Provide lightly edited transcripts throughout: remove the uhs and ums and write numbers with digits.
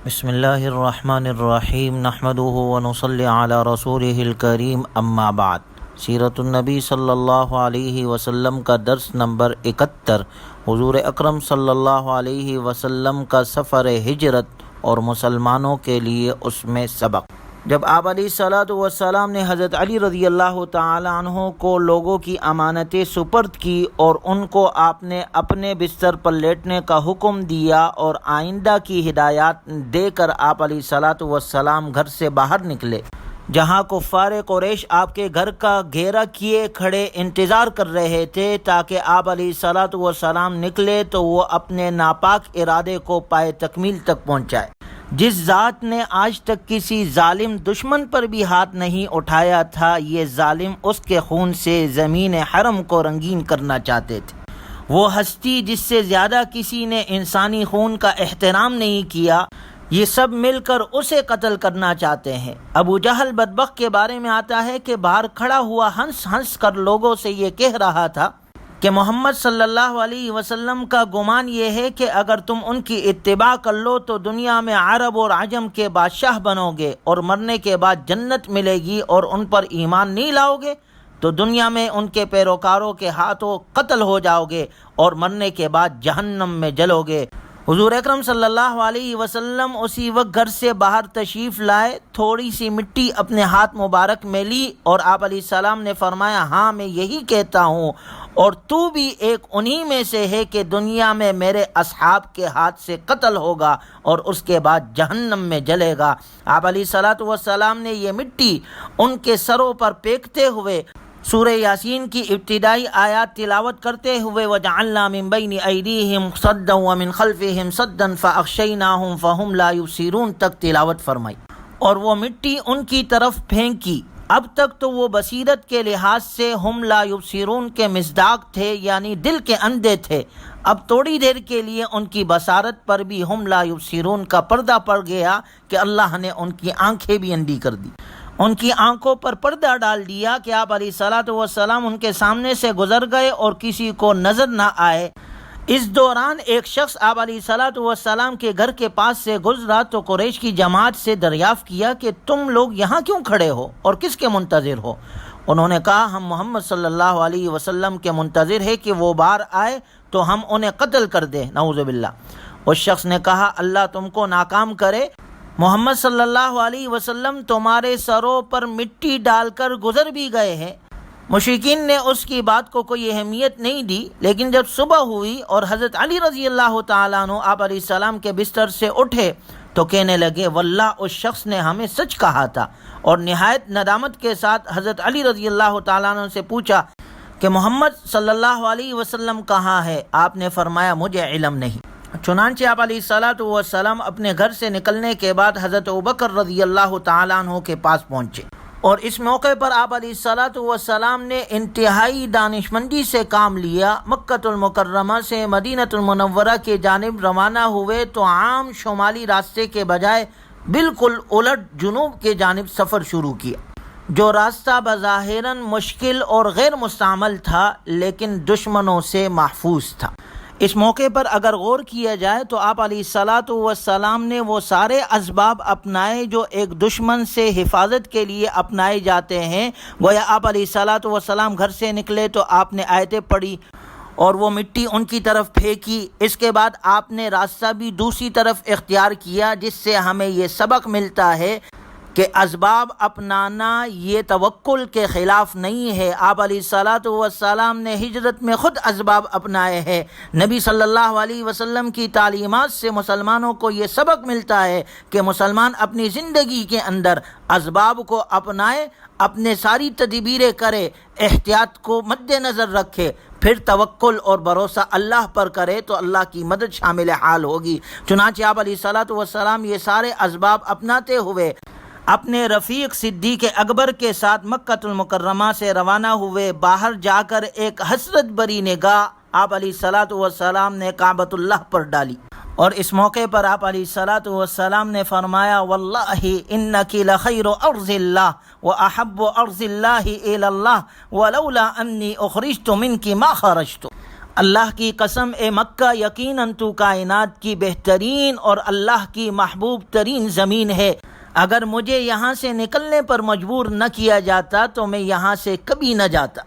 بسم اللہ الرحمن الرحیم نحمده ونصلی علی رسولہ الکریم اما بعد۔ سیرت النبی صلی اللہ علیہ وسلم کا درس نمبر 71، حضور اکرم صلی اللہ علیہ وسلم کا سفر ہجرت اور مسلمانوں کے لیے اس میں سبق۔ جب آپ علیہ الصلوۃ والسلام نے حضرت علی رضی اللہ تعالی عنہ کو لوگوں کی امانتیں سپرد کی اور ان کو آپ نے اپنے بستر پر لیٹنے کا حکم دیا اور آئندہ کی ہدایات دے کر آپ علیہ الصلوۃ والسلام گھر سے باہر نکلے، جہاں کفار قریش آپ کے گھر کا گھیرا کیے کھڑے انتظار کر رہے تھے تاکہ آپ علیہ الصلوۃ والسلام نکلے تو وہ اپنے ناپاک ارادے کو پائے تکمیل تک پہنچائے۔ جس ذات نے آج تک کسی ظالم دشمن پر بھی ہاتھ نہیں اٹھایا تھا، یہ ظالم اس کے خون سے زمین حرم کو رنگین کرنا چاہتے تھے۔ وہ ہستی جس سے زیادہ کسی نے انسانی خون کا احترام نہیں کیا، یہ سب مل کر اسے قتل کرنا چاہتے ہیں۔ ابو جہل بدبخت کے بارے میں آتا ہے کہ باہر کھڑا ہوا ہنس ہنس کر لوگوں سے یہ کہہ رہا تھا کہ محمد صلی اللہ علیہ وسلم کا گمان یہ ہے کہ اگر تم ان کی اتباع کر لو تو دنیا میں عرب اور عجم کے بادشاہ بنو گے، اور مرنے کے بعد جنت ملے گی، اور ان پر ایمان نہیں لاؤ گے تو دنیا میں ان کے پیروکاروں کے ہاتھوں قتل ہو جاؤ گے اور مرنے کے بعد جہنم میں جلو گے۔ حضور اکرم صلی اللہ علیہ وسلم اسی وقت گھر سے باہر تشریف لائے، تھوڑی سی مٹی اپنے ہاتھ مبارک میں لی اور آپ علیہ السلام نے فرمایا، ہاں میں یہی کہتا ہوں، اور تو بھی ایک انہی میں سے ہے کہ دنیا میں میرے اصحاب کے ہاتھ سے قتل ہوگا اور اس کے بعد جہنم میں جلے گا۔ آپ علیہ الصلوۃ والسلام نے یہ مٹی ان کے سروں پر پھینکتے ہوئے سورہ یاسین کی ابتدائی آیات تلاوت کرتے ہوئے وَجَعَلْنَا مِن بَيْنِ أَيْدِيهِمْ صَدًّا وَمِن خَلْفِهِمْ صَدًّا فَأَغْشَيْنَاهُمْ فَهُمْ لَا يُبْصِرُونَ تک تلاوت فرمائی، اور وہ مٹی ان کی طرف پھینکی۔ اب تک تو وہ بصیرت کے لحاظ سے ہم لا یبصرون کے مصداق تھے، یعنی دل کے اندھے تھے۔ اب تھوڑی دیر کے لیے ان کی بصارت پر بھی ہم لا یبصرون کا پردہ پڑ گیا کہ اللہ نے ان کی آنکھیں بھی اندھی کر دی، ان کی آنکھوں پر پردہ ڈال دیا کہ آپ علیہ الصلوۃ والسلام ان کے سامنے سے گزر گئے اور کسی کو نظر نہ آئے۔ اس دوران ایک شخص آپ علیہ الصلوۃ والسلام کے گھر کے پاس سے گزرا تو قریش کی جماعت سے دریافت کیا کہ تم لوگ یہاں کیوں کھڑے ہو اور کس کے منتظر ہو؟ انہوں نے کہا، ہم محمد صلی اللہ علیہ وسلم کے منتظر ہیں کہ وہ باہر آئے تو ہم انہیں قتل کر دیں، نعوذ باللہ۔ اس شخص نے کہا، اللہ تم کو ناکام کرے، محمد صلی اللہ علیہ وسلم تمہارے سروں پر مٹی ڈال کر گزر بھی گئے ہیں۔ مشرکین نے اس کی بات کو کوئی اہمیت نہیں دی، لیکن جب صبح ہوئی اور حضرت علی رضی اللہ تعالیٰ عنہ آپ علیہ السلام کے بستر سے اٹھے تو کہنے لگے، واللہ اس شخص نے ہمیں سچ کہا تھا، اور نہایت ندامت کے ساتھ حضرت علی رضی اللہ تعالیٰ عنہ سے پوچھا کہ محمد صلی اللہ علیہ وسلم کہاں ہے؟ آپ نے فرمایا، مجھے علم نہیں۔ چنانچہ آپ علیہ الصلوۃ والسلام اپنے گھر سے نکلنے کے بعد حضرت ابوبکر رضی اللہ تعالیٰ عنہ کے پاس پہنچے، اور اس موقع پر آپ علیہ الصلوۃ والسلام نے انتہائی دانشمندی سے کام لیا۔ مکۃ المکرمہ سے مدینہ المنورہ کی جانب روانہ ہوئے تو عام شمالی راستے کے بجائے بالکل الٹ جنوب کی جانب سفر شروع کیا، جو راستہ بظاہراً مشکل اور غیر مستعمل تھا لیکن دشمنوں سے محفوظ تھا۔ اس موقع پر اگر غور کیا جائے تو آپ علیہ الصلوۃ والسلام نے وہ سارے اسباب اپنائے جو ایک دشمن سے حفاظت کے لیے اپنائے جاتے ہیں۔ گویا آپ علیہ الصلوۃ والسلام گھر سے نکلے تو آپ نے آیتیں پڑھی اور وہ مٹی ان کی طرف پھینکی، اس کے بعد آپ نے راستہ بھی دوسری طرف اختیار کیا، جس سے ہمیں یہ سبق ملتا ہے کہ اسباب اپنانا یہ توکل کے خلاف نہیں ہے۔ آپ علیہ الصلوۃ والسلام نے ہجرت میں خود اسباب اپنائے ہیں۔ نبی صلی اللہ علیہ وسلم کی تعلیمات سے مسلمانوں کو یہ سبق ملتا ہے کہ مسلمان اپنی زندگی کے اندر اسباب کو اپنائے، اپنے ساری تدبیریں کرے، احتیاط کو مد نظر رکھے، پھر توکل اور بھروسہ اللہ پر کرے تو اللہ کی مدد شامل حال ہوگی۔ چنانچہ آپ علیہ الصلوۃ والسلام یہ سارے اسباب اپناتے ہوئے اپنے رفیق صدیق اکبر کے ساتھ مکۃ المکرمہ سے روانہ ہوئے۔ باہر جا کر ایک حسرت بری نگاہ آپ علیہ الصلوۃ والسلام نے کعبۃ اللہ پر ڈالی، اور اس موقع پر آپ علیہ الصلوۃ والسلام نے فرمایا، واللہ انک لخیر ارض اللہ واحب ارض اللہ الی اللہ ولولا انی اخرجت منک ما خرجت۔ اللہ کی قسم اے مکہ، یقیناً تو کائنات کی بہترین اور اللہ کی محبوب ترین زمین ہے۔ اگر مجھے یہاں سے نکلنے پر مجبور نہ کیا جاتا تو میں یہاں سے کبھی نہ جاتا،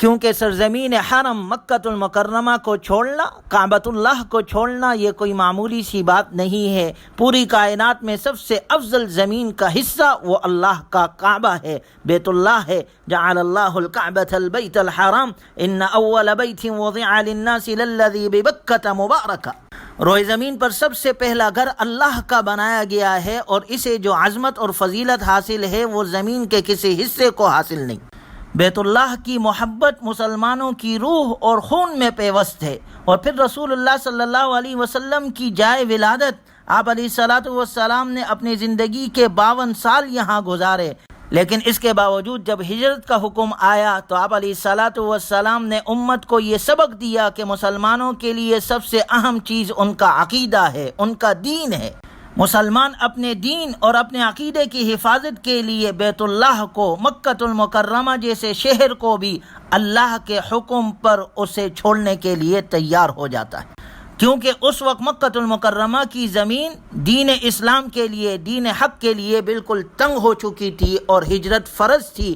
کیونکہ سرزمین حرم مکۃ المکرمہ کو چھوڑنا، کعبۃ اللہ کو چھوڑنا، یہ کوئی معمولی سی بات نہیں ہے۔ پوری کائنات میں سب سے افضل زمین کا حصہ وہ اللہ کا کعبہ ہے، بیت اللہ ہے۔ جعل اللہ الکعبۃ البیت الحرام ان اول بیت وضع للناس للذی ببکۃ مبارکہ۔ روئے زمین پر سب سے پہلا گھر اللہ کا بنایا گیا ہے، اور اسے جو عظمت اور فضیلت حاصل ہے وہ زمین کے کسی حصے کو حاصل نہیں۔ بیت اللہ کی محبت مسلمانوں کی روح اور خون میں پیوست ہے۔ اور پھر رسول اللہ صلی اللہ علیہ وسلم کی جائے ولادت، آپ علیہ الصلاۃ والسلام نے اپنی زندگی کے 52 سال یہاں گزارے، لیکن اس کے باوجود جب ہجرت کا حکم آیا تو آپ علیہ الصلاۃ والسلام نے امت کو یہ سبق دیا کہ مسلمانوں کے لیے سب سے اہم چیز ان کا عقیدہ ہے، ان کا دین ہے۔ مسلمان اپنے دین اور اپنے عقیدے کی حفاظت کے لیے بیت اللہ کو، مکۃ المکرمہ جیسے شہر کو بھی اللہ کے حکم پر اسے چھوڑنے کے لیے تیار ہو جاتا ہے، کیونکہ اس وقت مکۃ المکرمہ کی زمین دین اسلام کے لیے، دین حق کے لیے بالکل تنگ ہو چکی تھی اور ہجرت فرض تھی۔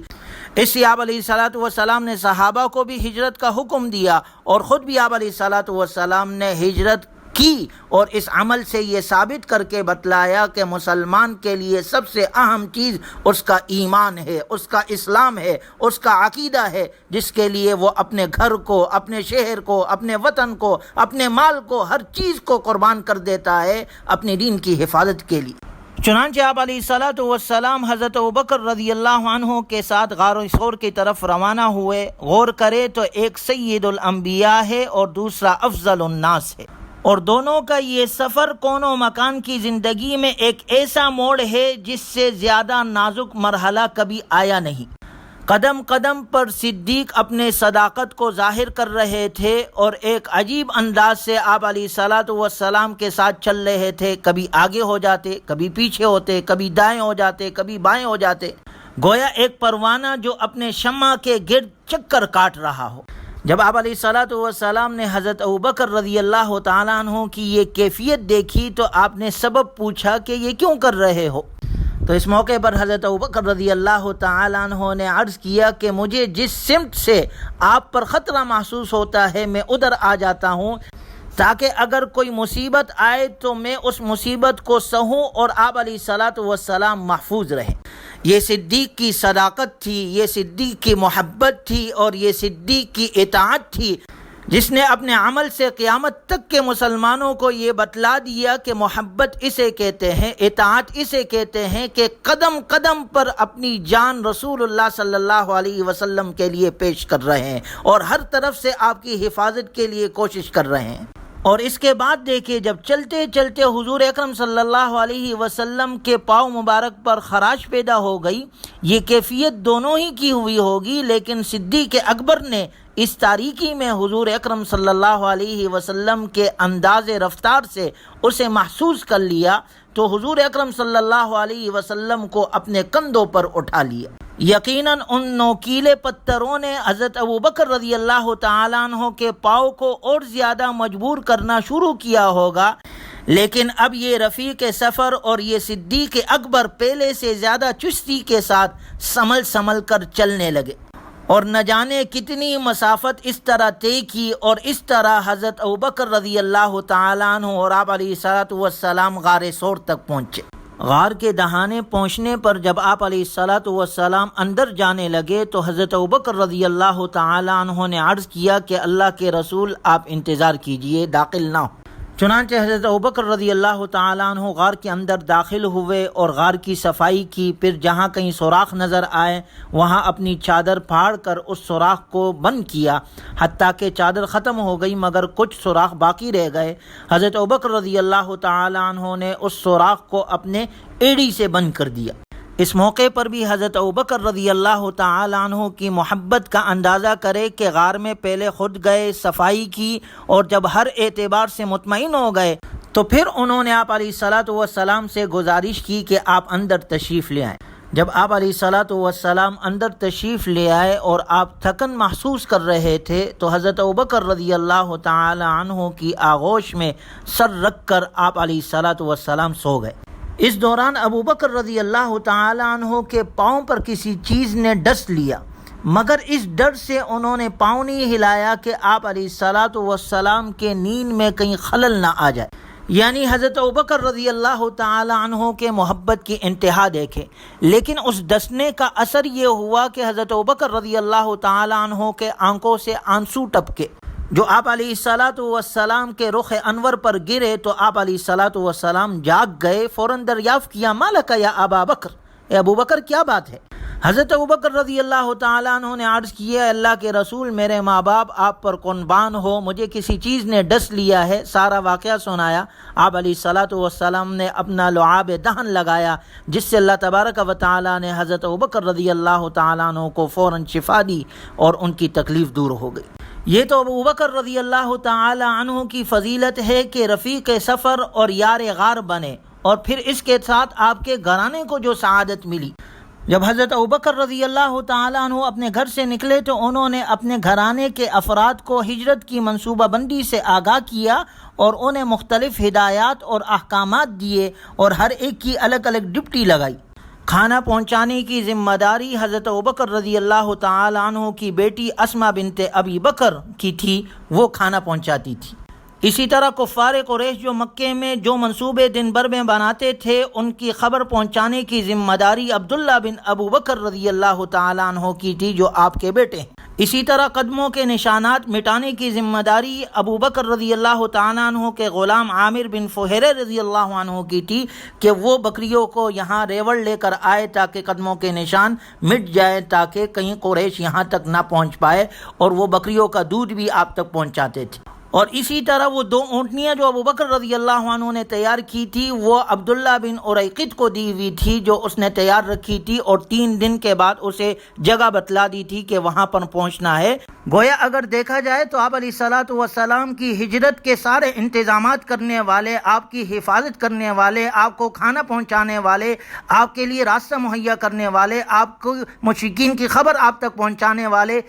اس لیے آپ علیہ الصلاۃ والسلام نے صحابہ کو بھی ہجرت کا حکم دیا، اور خود بھی آپ علیہ الصلاۃ والسلام نے ہجرت کی، اور اس عمل سے یہ ثابت کر کے بتلایا کہ مسلمان کے لیے سب سے اہم چیز اس کا ایمان ہے، اس کا اسلام ہے، اس کا عقیدہ ہے، جس کے لیے وہ اپنے گھر کو، اپنے شہر کو، اپنے وطن کو، اپنے مال کو، ہر چیز کو قربان کر دیتا ہے اپنے دین کی حفاظت کے لیے۔ چنانچہ آپ علیہ الصلاۃ والسلام حضرت ابوبکر رضی اللہ عنہ کے ساتھ غار ثور کی طرف روانہ ہوئے۔ غور کرے تو ایک سید الانبیاء ہے اور دوسرا افضل الناس ہے، اور دونوں کا یہ سفر کون و مکان کی زندگی میں ایک ایسا موڑ ہے جس سے زیادہ نازک مرحلہ کبھی آیا نہیں۔ قدم قدم پر صدیق اپنے صداقت کو ظاہر کر رہے تھے، اور ایک عجیب انداز سے آپ علیہ الصلاۃ والسلام کے ساتھ چل رہے تھے۔ کبھی آگے ہو جاتے، کبھی پیچھے ہوتے، کبھی دائیں ہو جاتے، کبھی بائیں ہو جاتے، گویا ایک پروانہ جو اپنے شمع کے گرد چکر کاٹ رہا ہو۔ جب آپ علیہ الصلاۃ والسلام نے حضرت ابوبکر رضی اللہ تعالیٰ عنہ کی یہ کیفیت دیکھی تو آپ نے سبب پوچھا کہ یہ کیوں کر رہے ہو؟ تو اس موقع پر حضرت ابوبکر رضی اللہ تعالیٰ عنہ نے عرض کیا کہ مجھے جس سمت سے آپ پر خطرہ محسوس ہوتا ہے میں ادھر آ جاتا ہوں، تاکہ اگر کوئی مصیبت آئے تو میں اس مصیبت کو سہوں اور آپ علیہ الصلاۃ والسلام محفوظ رہیں۔ یہ صدیق کی صداقت تھی، یہ صدیق کی محبت تھی، اور یہ صدیق کی اطاعت تھی، جس نے اپنے عمل سے قیامت تک کے مسلمانوں کو یہ بتلا دیا کہ محبت اسے کہتے ہیں، اطاعت اسے کہتے ہیں کہ قدم قدم پر اپنی جان رسول اللہ صلی اللہ علیہ وسلم کے لیے پیش کر رہے ہیں، اور ہر طرف سے آپ کی حفاظت کے لیے کوشش کر رہے ہیں۔ اور اس کے بعد دیکھیے، جب چلتے چلتے حضور اکرم صلی اللہ علیہ وسلم کے پاؤں مبارک پر خراش پیدا ہو گئی، یہ کیفیت دونوں ہی کی ہوئی ہوگی، لیکن صدیق اکبر نے اس تاریکی میں حضور اکرم صلی اللہ علیہ وسلم کے انداز رفتار سے اسے محسوس کر لیا، تو حضور اکرم صلی اللہ علیہ وسلم کو اپنے کندھوں پر اٹھا لیا۔ یقیناً ان نوکیلے پتھروں نے حضرت ابوبکر رضی اللہ تعالیٰ عنہ کے پاؤں کو اور زیادہ مجبور کرنا شروع کیا ہوگا، لیکن اب یہ رفیق سفر اور یہ صدیق اکبر پہلے سے زیادہ چستی کے ساتھ سنبھل سنبھل کر چلنے لگے، اور نہ جانے کتنی مسافت اس طرح طے کی، اور اس طرح حضرت ابوبکر رضی اللہ تعالیٰ عنہ اور آپ علیہ الصلاۃ والسلام غار ثور تک پہنچے۔ غار کے دہانے پہنچنے پر جب آپ علیہ الصلاۃ والسلام اندر جانے لگے تو حضرت ابوبکر رضی اللہ تعالیٰ عنہ نے عرض کیا کہ اللہ کے رسول آپ انتظار کیجئے، داخل نہ ہو۔ چنانچہ حضرت ابوبکر رضی اللہ تعالیٰ عنہ غار کے اندر داخل ہوئے اور غار کی صفائی کی، پھر جہاں کہیں سوراخ نظر آئے وہاں اپنی چادر پھاڑ کر اس سوراخ کو بند کیا، حتیٰ کہ چادر ختم ہو گئی مگر کچھ سوراخ باقی رہ گئے۔ حضرت ابوبکر رضی اللہ تعالیٰ عنہ نے اس سوراخ کو اپنے ایڑی سے بند کر دیا۔ اس موقع پر بھی حضرت ابوبکر رضی اللہ تعالیٰ عنہ کی محبت کا اندازہ کرے کہ غار میں پہلے خود گئے، صفائی کی، اور جب ہر اعتبار سے مطمئن ہو گئے تو پھر انہوں نے آپ علیہ الصلاۃ والسلام سے گزارش کی کہ آپ اندر تشریف لے آئیں۔ جب آپ علیہ الصلاۃ والسلام اندر تشریف لے آئے اور آپ تھکن محسوس کر رہے تھے تو حضرت ابوبکر رضی اللہ تعالی عنہ کی آغوش میں سر رکھ کر آپ علیہ الصلاۃ والسلام سو گئے۔ اس دوران ابوبکر رضی اللہ تعالی عنہ کے پاؤں پر کسی چیز نے ڈس لیا، مگر اس ڈر سے انہوں نے پاؤں نہیں ہلایا کہ آپ علیہ الصلاۃ والسلام کے نیند میں کہیں خلل نہ آ جائے۔ یعنی حضرت ابوبکر رضی اللہ تعالی عنہ کے محبت کی انتہا دیکھیں، لیکن اس ڈسنے کا اثر یہ ہوا کہ حضرت ابوبکر رضی اللہ تعالی عنہ کے آنکھوں سے آنسو ٹپکے جو آپ علیہ الصلاۃ والسلام کے رخ انور پر گرے تو آپ علیہ الصلاۃ والسلام جاگ گئے، فوراً دریافت کیا مالک یا ابا بکر، اے ابو بکر کیا بات ہے؟ حضرت ابوبکر رضی اللہ تعالیٰ عنہ نے عرض کیا، اللہ کے رسول میرے ماں باپ آپ پر قربان ہو، مجھے کسی چیز نے ڈس لیا ہے۔ سارا واقعہ سنایا۔ آپ علیہ الصلاۃ والسلام نے اپنا لعاب دہن لگایا جس سے اللہ تبارک و تعالیٰ نے حضرت ابوبکر رضی اللہ تعالیٰ عنہ کو فوراً شفا دی اور ان کی تکلیف دور ہو گئی۔ یہ تو ابوبکر رضی اللہ تعالی عنہ کی فضیلت ہے کہ رفیق سفر اور یار غار بنے، اور پھر اس کے ساتھ آپ کے گھرانے کو جو سعادت ملی۔ جب حضرت ابوبکر رضی اللہ تعالی عنہ اپنے گھر سے نکلے تو انہوں نے اپنے گھرانے کے افراد کو ہجرت کی منصوبہ بندی سے آگاہ کیا اور انہیں مختلف ہدایات اور احکامات دیے اور ہر ایک کی الگ الگ ڈپٹی لگائی۔ کھانا پہنچانے کی ذمہ داری حضرت ابوبکر رضی اللہ تعالی عنہ کی بیٹی اسما بنت ابی بکر کی تھی، وہ کھانا پہنچاتی تھی۔ اسی طرح کفار قریش جو مکے میں جو منصوبے دن بھر میں بناتے تھے ان کی خبر پہنچانے کی ذمہ داری عبداللہ بن ابو بکر رضی اللہ تعالی عنہ کی تھی جو آپ کے بیٹے ہیں۔ اسی طرح قدموں کے نشانات مٹانے کی ذمہ داری ابو بکر رضی اللہ تعالی عنہ کے غلام عامر بن فہیرہ رضی اللہ عنہ کی تھی کہ وہ بکریوں کو یہاں ریوڑ لے کر آئے تاکہ قدموں کے نشان مٹ جائیں، تاکہ کہیں قریش یہاں تک نہ پہنچ پائے، اور وہ بکریوں کا دودھ بھی آپ تک پہنچاتے تھے۔ اور اسی طرح وہ 2 اونٹنیاں جو ابوبکر رضی اللہ عنہ نے تیار کی تھی وہ عبداللہ بن اریقط کو دی ہوئی تھی جو اس نے تیار رکھی تھی، اور 3 دن کے بعد اسے جگہ بتلا دی تھی کہ وہاں پر پہنچنا ہے۔ گویا اگر دیکھا جائے تو آپ علیہ الصلاۃ والسلام کی ہجرت کے سارے انتظامات کرنے والے، آپ کی حفاظت کرنے والے، آپ کو کھانا پہنچانے والے، آپ کے لیے راستہ مہیا کرنے والے، آپ کو مشرکین کی خبر آپ تک پہنچانے والے،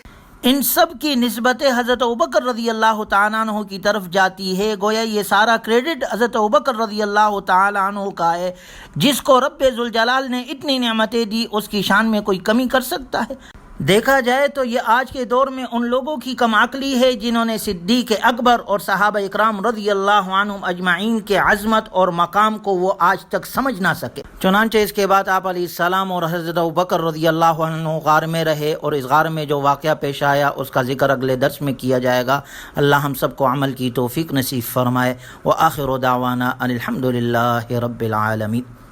ان سب کی نسبت حضرت ابوبکر رضی اللہ تعالیٰ عنہ کی طرف جاتی ہے۔ گویا یہ سارا کریڈٹ حضرت ابوبکر رضی اللہ تعالیٰ عنہ کا ہے۔ جس کو رب ذوالجلال نے اتنی نعمتیں دی اس کی شان میں کوئی کمی کر سکتا ہے؟ دیکھا جائے تو یہ آج کے دور میں ان لوگوں کی کم عقلی ہے جنہوں نے صدیق اکبر اور صحابہ اکرام رضی اللہ عنہم اجمعین کے عظمت اور مقام کو وہ آج تک سمجھ نہ سکے۔ چنانچہ اس کے بعد آپ علیہ السلام اور حضرت ابوبکر رضی اللہ عنہ غار میں رہے، اور اس غار میں جو واقعہ پیش آیا اس کا ذکر اگلے درس میں کیا جائے گا۔ اللہ ہم سب کو عمل کی توفیق نصیب فرمائے۔ وآخر دعوانا ان الحمد للہ رب العالمین۔